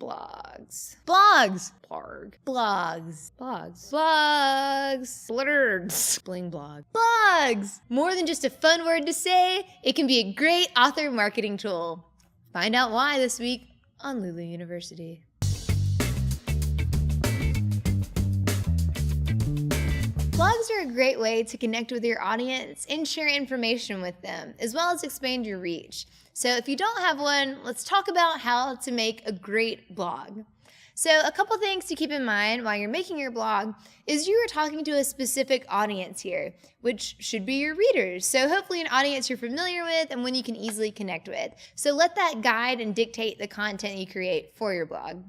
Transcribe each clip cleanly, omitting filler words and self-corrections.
Blogs. Blogs. Blarg. Blogs. Blogs. Blogs. Blurds. Bling blog. Blogs. More than just a fun word to say, it can be a great author marketing tool. Find out why this week on Lulu University. Blogs are a great way to connect with your audience and share information with them, as well as expand your reach. So if you don't have one, let's talk about how to make a great blog. So a couple things to keep in mind while you're making your blog is you are talking to a specific audience here, which should be your readers. So hopefully an audience you're familiar with and one you can easily connect with. So let that guide and dictate the content you create for your blog.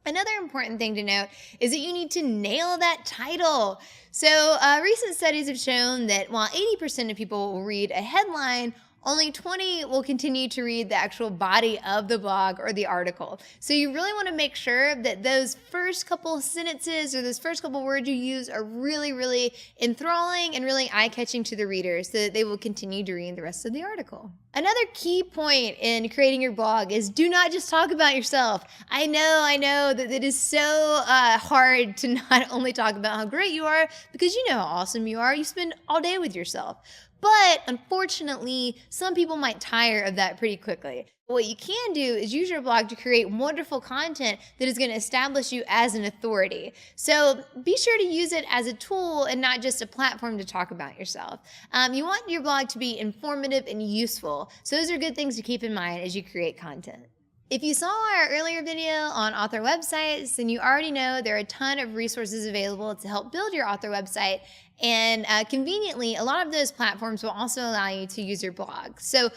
Another important thing to note is that you need to nail that title. So recent studies have shown that while 80% of people will read a headline, only 20 will continue to read the actual body of the blog or the article. So you really want to make sure that those first couple sentences or those first couple words you use are really, really enthralling and really eye-catching to the readers so that they will continue to read the rest of the article. Another key point in creating your blog is do not just talk about yourself. I know that it is so hard to not only talk about how great you are because you know how awesome you are. You spend all day with yourself. But unfortunately, some people might tire of that pretty quickly. What you can do is use your blog to create wonderful content that is going to establish you as an authority. So be sure to use it as a tool and not just a platform to talk about yourself. You want your blog to be informative and useful. So those are good things to keep in mind as you create content. If you saw our earlier video on author websites, then you already know there are a ton of resources available to help build your author website. And conveniently, a lot of those platforms will also allow you to use your blog. So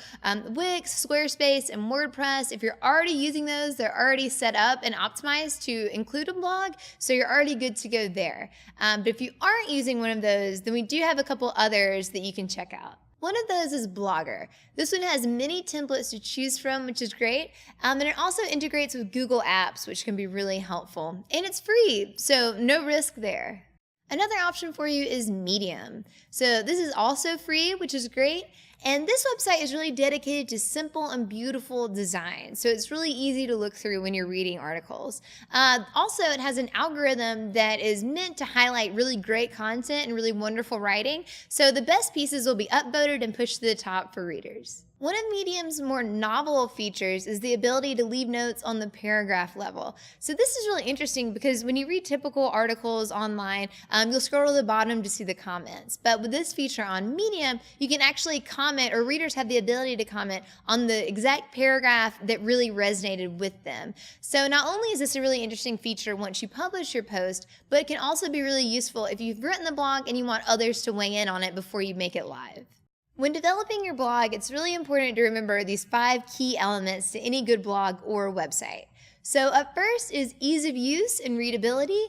Wix, Squarespace, and WordPress, if you're already using those, they're already set up and optimized to include a blog, so you're already good to go there. But if you aren't using one of those, then we do have a couple others that you can check out. One of those is Blogger. This one has many templates to choose from, which is great. And it also integrates with Google Apps, which can be really helpful. And it's free, so no risk there. Another option for you is Medium. So this is also free, which is great. And this website is really dedicated to simple and beautiful design. So it's really easy to look through when you're reading articles. Also, it has an algorithm that is meant to highlight really great content and really wonderful writing. So the best pieces will be upvoted and pushed to the top for readers. One of Medium's more novel features is the ability to leave notes on the paragraph level. So this is really interesting because when you read typical articles online, you'll scroll to the bottom to see the comments. But with this feature on Medium, you can actually comment, or readers have the ability to comment on the exact paragraph that really resonated with them. So not only is this a really interesting feature once you publish your post, but it can also be really useful if you've written the blog and you want others to weigh in on it before you make it live. When developing your blog, it's really important to remember these 5 key elements to any good blog or website. So up first is ease of use and readability.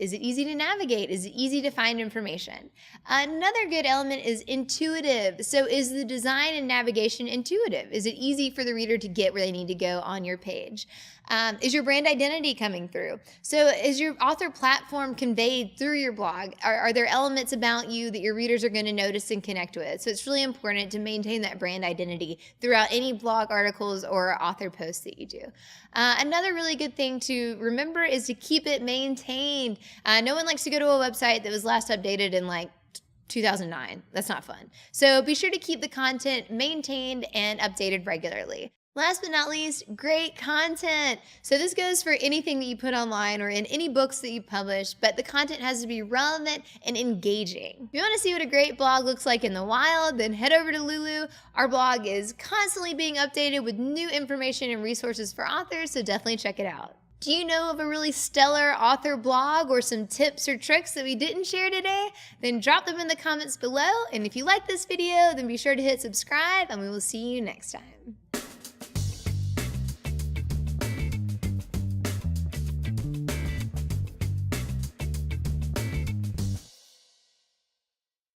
Is it easy to navigate? Is it easy to find information? Another good element is intuitive. So is the design and navigation intuitive? Is it easy for the reader to get where they need to go on your page? Is your brand identity coming through? So is your author platform conveyed through your blog? Are there elements about you that your readers are going to notice and connect with? So it's really important to maintain that brand identity throughout any blog articles or author posts that you do. Another really good thing to remember is to keep it maintained. No one likes to go to a website that was last updated in like 2009. That's not fun. So be sure to keep the content maintained and updated regularly. Last but not least, great content. So this goes for anything that you put online or in any books that you publish, but the content has to be relevant and engaging. If you want to see what a great blog looks like in the wild, then head over to Lulu. Our blog is constantly being updated with new information and resources for authors, so definitely check it out. Do you know of a really stellar author blog or some tips or tricks that we didn't share today? Then drop them in the comments below. And if you like this video, then be sure to hit subscribe, and we will see you next time.